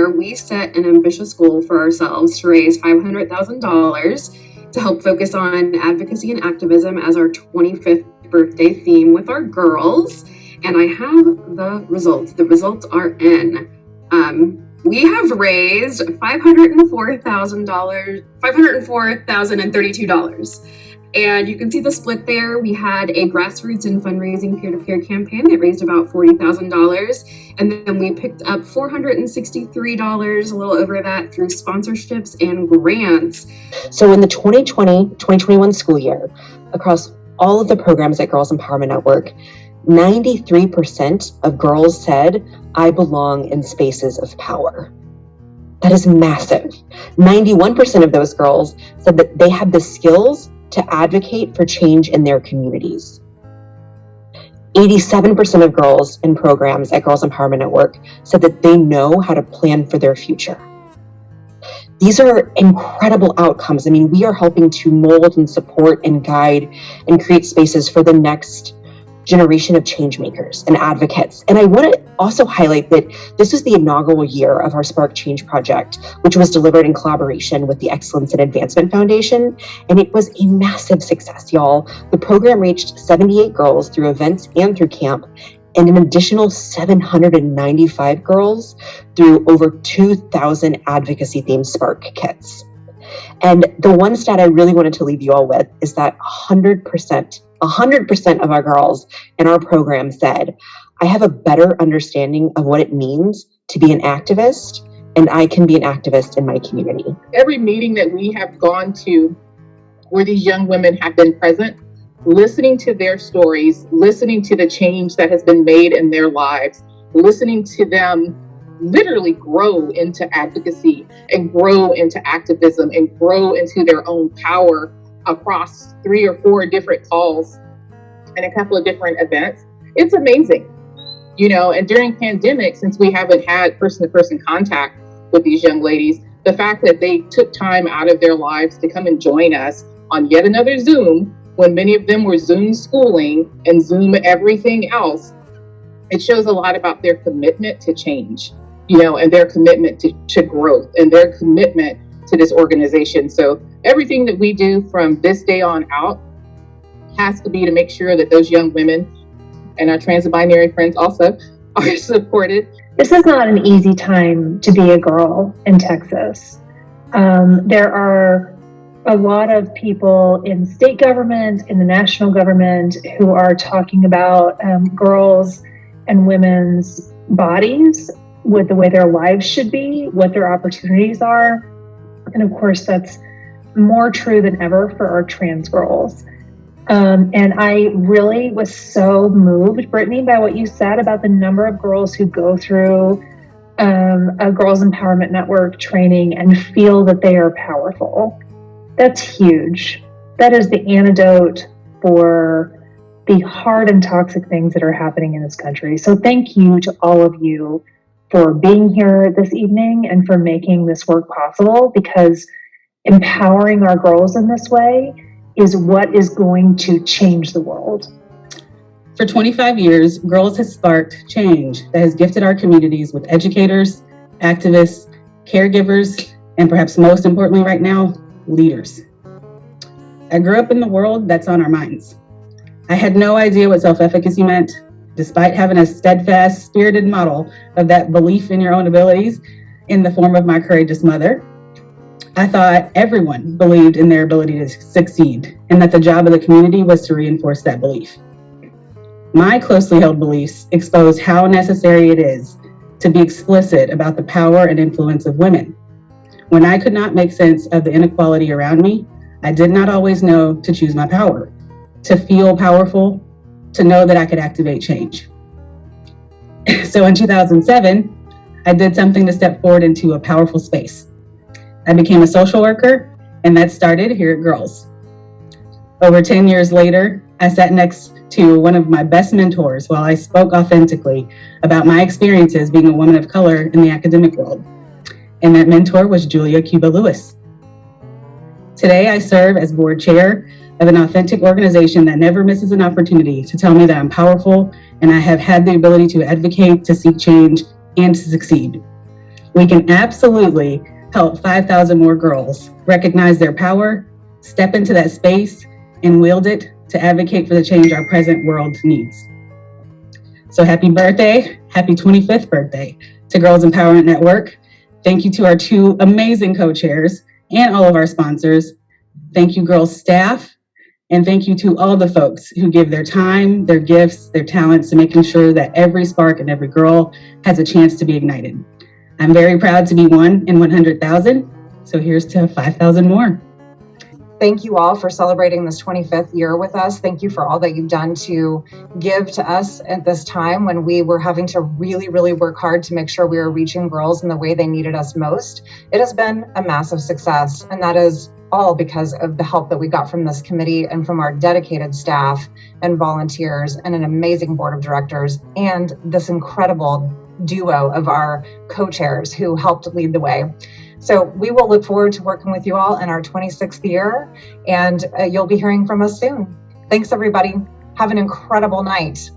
year, we set an ambitious goal for ourselves to raise $500,000 to help focus on advocacy and activism as our 25th birthday theme with our girls. And I have the results. The results are in. We have raised $504,032. And you can see the split there. We had a grassroots and fundraising peer-to-peer campaign that raised about $40,000. And then we picked up $463, a little over that, through sponsorships and grants. So in the 2020-2021 school year, across all of the programs at Girls Empowerment Network, 93% of girls said, "I belong in spaces of power." That is massive. 91% of those girls said that they had the skills to advocate for change in their communities. 87% of girls in programs at Girls Empowerment Network said that they know how to plan for their future. These are incredible outcomes. I mean, we are helping to mold and support and guide and create spaces for the next generation of change makers and advocates. And I want to also highlight that this is the inaugural year of our Spark Change project, which was delivered in collaboration with the Excellence in Advancement Foundation. And it was a massive success, y'all. The program reached 78 girls through events and through camp, and an additional 795 girls through over 2,000 advocacy-themed Spark kits. And the one stat I really wanted to leave you all with is that 100% of our girls in our program said, "I have a better understanding of what it means to be an activist, and I can be an activist in my community." Every meeting that we have gone to where these young women have been present, listening to their stories, listening to the change that has been made in their lives, listening to them literally grow into advocacy and grow into activism and grow into their own power across 3 or 4 different calls and a couple of different events. It's amazing, and during pandemic, since we haven't had person-to-person contact with these young ladies, the fact that they took time out of their lives to come and join us on yet another Zoom, when many of them were Zoom schooling and Zoom everything else, it shows a lot about their commitment to change, and their commitment to growth and their commitment to this organization. So everything that we do from this day on out has to be to make sure that those young women and our trans and binary friends also are supported. This is not an easy time to be a girl in Texas. There are a lot of people in state government, in the national government, who are talking about girls and women's bodies, with the way their lives should be, what their opportunities are. And of course, that's more true than ever for our trans girls. And I really was so moved, Brittany, by what you said about the number of girls who go through a Girls Empowerment Network training and feel that they are powerful. That's huge. That is the antidote for the hard and toxic things that are happening in this country. So thank you to all of you for being here this evening and for making this work possible, because empowering our girls in this way is what is going to change the world. For 25 years, Girls has sparked change that has gifted our communities with educators, activists, caregivers, and perhaps most importantly right now, leaders. I grew up in the world that's on our minds. I had no idea what self-efficacy meant, despite having a steadfast, spirited model of that belief in your own abilities in the form of my courageous mother. I thought everyone believed in their ability to succeed, and that the job of the community was to reinforce that belief. My closely held beliefs expose how necessary it is to be explicit about the power and influence of women. When I could not make sense of the inequality around me, I did not always know to choose my power, to feel powerful, to know that I could activate change. So in 2007, I did something to step forward into a powerful space. I became a social worker, and that started here at Girls. Over 10 years later, I sat next to one of my best mentors while I spoke authentically about my experiences being a woman of color in the academic world. And that mentor was Julia Cuba Lewis. Today, I serve as board chair of an authentic organization that never misses an opportunity to tell me that I'm powerful and I have had the ability to advocate, to seek change, and to succeed. We can absolutely help 5,000 more girls recognize their power, step into that space, and wield it to advocate for the change our present world needs. So happy birthday, happy 25th birthday to Girls Empowerment Network. Thank you to our 2 amazing co-chairs and all of our sponsors. Thank you, girls staff, and thank you to all the folks who give their time, their gifts, their talents to making sure that every spark and every girl has a chance to be ignited. I'm very proud to be 1 in 100,000, so here's to 5,000 more. Thank you all for celebrating this 25th year with us. Thank you for all that you've done to give to us at this time when we were having to really, really work hard to make sure we were reaching girls in the way they needed us most. It has been a massive success, and that is all because of the help that we got from this committee and from our dedicated staff and volunteers and an amazing board of directors and this incredible duo of our co-chairs who helped lead the way. So we will look forward to working with you all in our 26th year, and you'll be hearing from us soon. Thanks, everybody. Have an incredible night.